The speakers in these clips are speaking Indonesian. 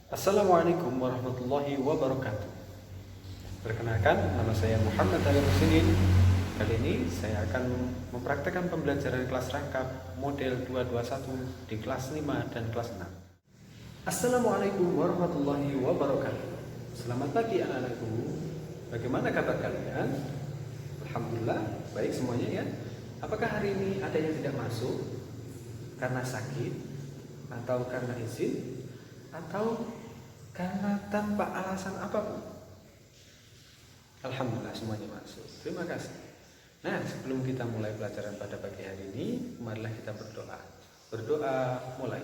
Assalamualaikum warahmatullahi wabarakatuh. Perkenalkan, nama saya Muhammad Ali Rusinin. Kali ini saya akan mempraktekkan pembelajaran kelas rangkap model 221 di kelas 5 dan kelas 6. Assalamualaikum warahmatullahi wabarakatuh. Selamat pagi anak-anakku. Bagaimana kabar kalian? Alhamdulillah, baik semuanya ya. Apakah hari ini ada yang tidak masuk karena sakit atau karena izin atau karena tanpa alasan apapun? Alhamdulillah semuanya masuk. Terima kasih. Nah, sebelum kita mulai pelajaran pada pagi hari ini, marilah kita berdoa. Berdoa mulai.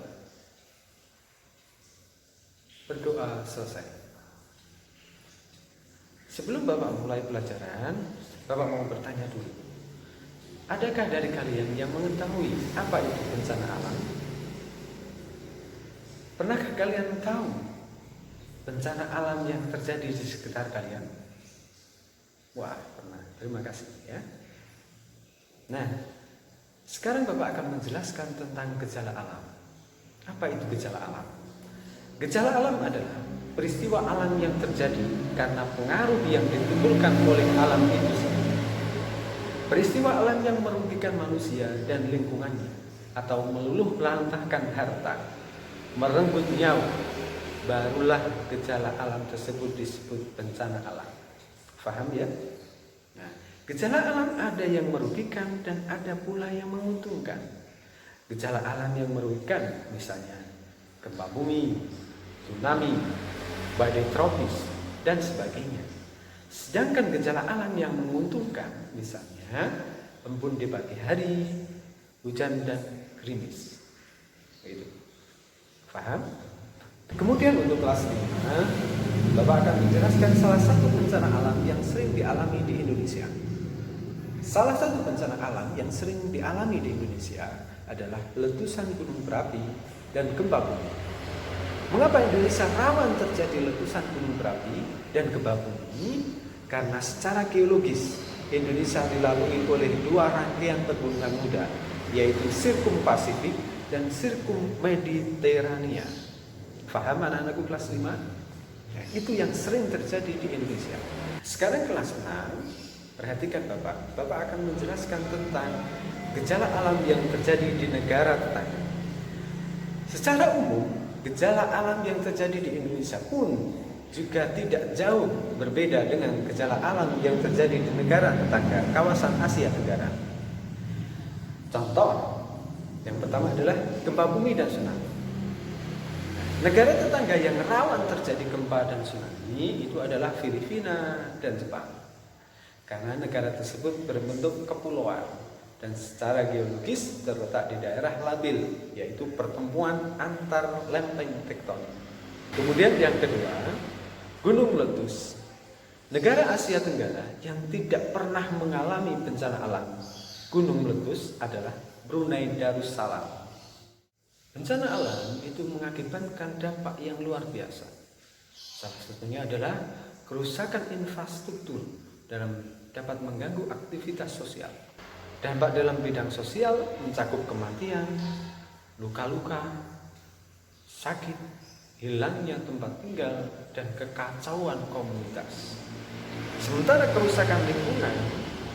Berdoa selesai. Sebelum Bapak mulai pelajaran, Bapak mau bertanya dulu. Adakah dari kalian yang mengetahui apa itu bencana alam? Pernahkah kalian tahu bencana alam yang terjadi di sekitar kalian? Wah, pernah. Terima kasih ya. Nah, sekarang Bapak akan menjelaskan tentang gejala alam. Apa itu gejala alam? Gejala alam adalah peristiwa alam yang terjadi karena pengaruh yang ditimbulkan oleh alam itu sendiri. Peristiwa alam yang merugikan manusia dan lingkungannya, atau meluluh lantahkan harta, merenggut nyawa, barulah gejala alam tersebut disebut bencana alam. Faham ya? Nah, gejala alam ada yang merugikan dan ada pula yang menguntungkan. Gejala alam yang merugikan misalnya gempa bumi, tsunami, badai tropis, dan sebagainya. Sedangkan gejala alam yang menguntungkan misalnya embun di pagi hari, hujan dan gerimis. Itu. Paham? Kemudian untuk kelas 5, Bapak akan menjelaskan salah satu bencana alam yang sering dialami di Indonesia. Salah satu bencana alam yang sering dialami di Indonesia adalah letusan gunung berapi dan gempa bumi. Mengapa Indonesia rawan terjadi letusan gunung berapi dan gempa bumi? Karena secara geologis Indonesia dilalui oleh dua rangkaian pegunungan muda, yaitu Sirkum Pasifik dan Sirkum Mediterania. Faham anak-anakku kelas 5? Nah, itu yang sering terjadi di Indonesia. Sekarang kelas 6, perhatikan Bapak. Bapak akan menjelaskan tentang gejala alam yang terjadi di negara tetangga. Secara umum, gejala alam yang terjadi di Indonesia pun juga tidak jauh berbeda dengan gejala alam yang terjadi di negara tetangga kawasan Asia Tenggara. Contoh, yang pertama adalah gempa bumi dan tsunami. Negara tetangga yang rawan terjadi gempa dan tsunami itu adalah Filipina dan Jepang. Karena negara tersebut berbentuk kepulauan dan secara geologis terletak di daerah labil, yaitu pertemuan antar lempeng tektonik. Kemudian yang kedua, gunung meletus. Negara Asia Tenggara yang tidak pernah mengalami bencana alam gunung meletus adalah Brunei Darussalam. Bencana alam itu mengakibatkan dampak yang luar biasa. Salah satunya adalah kerusakan infrastruktur dapat mengganggu aktivitas sosial. Dampak dalam bidang sosial mencakup kematian, luka-luka, sakit, hilangnya tempat tinggal, dan kekacauan komunitas. Sementara kerusakan lingkungan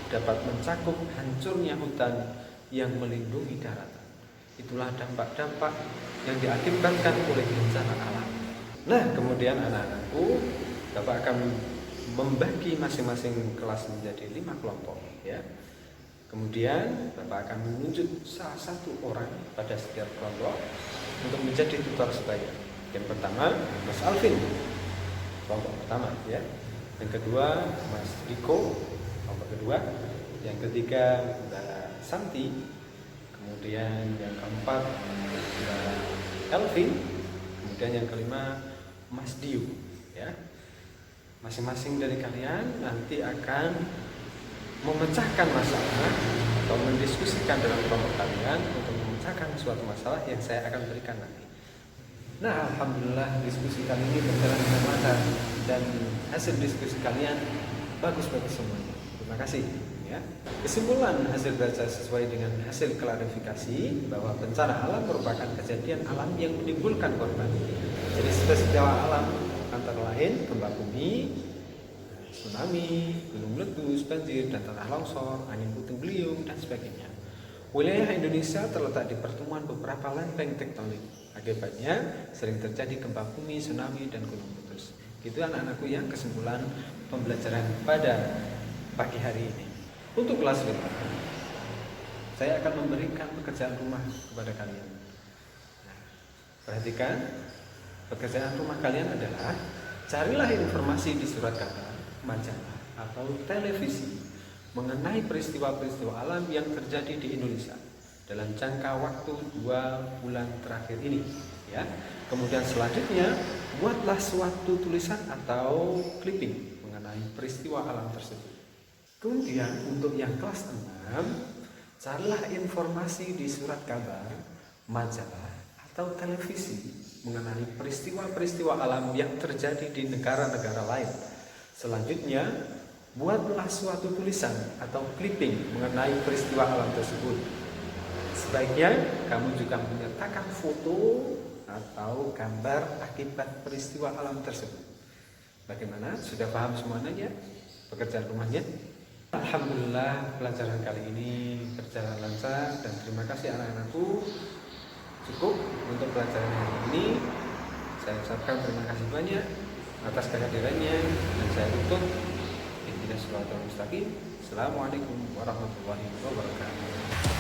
dapat mencakup hancurnya hutan yang melindungi daratan. Itulah dampak-dampak yang diakibatkan oleh bencana alam. Nah, kemudian anak-anakku, Bapak akan membagi masing-masing kelas menjadi 5 kelompok ya. Kemudian Bapak akan menunjuk salah satu orang pada setiap kelompok untuk menjadi tutor sebaya. Yang pertama, Mas Alvin, kelompok pertama ya. Yang kedua, Mas Riko, kelompok kedua. Yang ketiga, Mbak Santi. Kemudian yang keempat, Mbak Elvin. Kemudian yang kelima, Mas Diu ya. Masing-masing dari kalian nanti akan memecahkan masalah atau mendiskusikan dalam kelompok kalian untuk memecahkan suatu masalah yang saya akan berikan nanti. Nah, alhamdulillah diskusi kali ini berjalan dengan lancar dan hasil diskusi kalian bagus-bagus semuanya. Terima kasih ya. Kesimpulan hasil baca sesuai dengan hasil klarifikasi bahwa bencana alam merupakan kejadian alam yang menimbulkan korban. Jenis peristiwa alam antara lain gempa bumi, tsunami, gunung meletus, banjir, dan tanah longsor, angin puting beliung, dan sebagainya. Wilayah Indonesia terletak di pertemuan beberapa lempeng tektonik. Akibatnya sering terjadi gempa bumi, tsunami, dan gunung meletus. Itu anak-anakku yang kesimpulan pembelajaran pada pagi hari ini. Untuk kelas 5, saya akan memberikan pekerjaan rumah kepada kalian. Nah, perhatikan, pekerjaan rumah kalian adalah carilah informasi di surat kabar, majalah, atau televisi mengenai peristiwa-peristiwa alam yang terjadi di Indonesia dalam jangka waktu 2 bulan terakhir ini, ya. Kemudian selanjutnya buatlah suatu tulisan atau clipping mengenai peristiwa alam tersebut. Kemudian untuk yang kelas 6, carilah informasi di surat kabar, majalah, atau televisi mengenai peristiwa-peristiwa alam yang terjadi di negara-negara lain. Selanjutnya buatlah suatu tulisan atau clipping mengenai peristiwa alam tersebut. Sebaiknya kamu juga menyertakan foto atau gambar akibat peristiwa alam tersebut. Bagaimana? Sudah paham semuanya pekerjaan rumahnya? Alhamdulillah, pelajaran kali ini berjalan lancar dan terima kasih anak-anakku. Cukup untuk pelajaran hari ini. Saya ucapkan terima kasih banyak atas kehadirannya dan saya tutup. Assalamualaikum warahmatullahi wabarakatuh.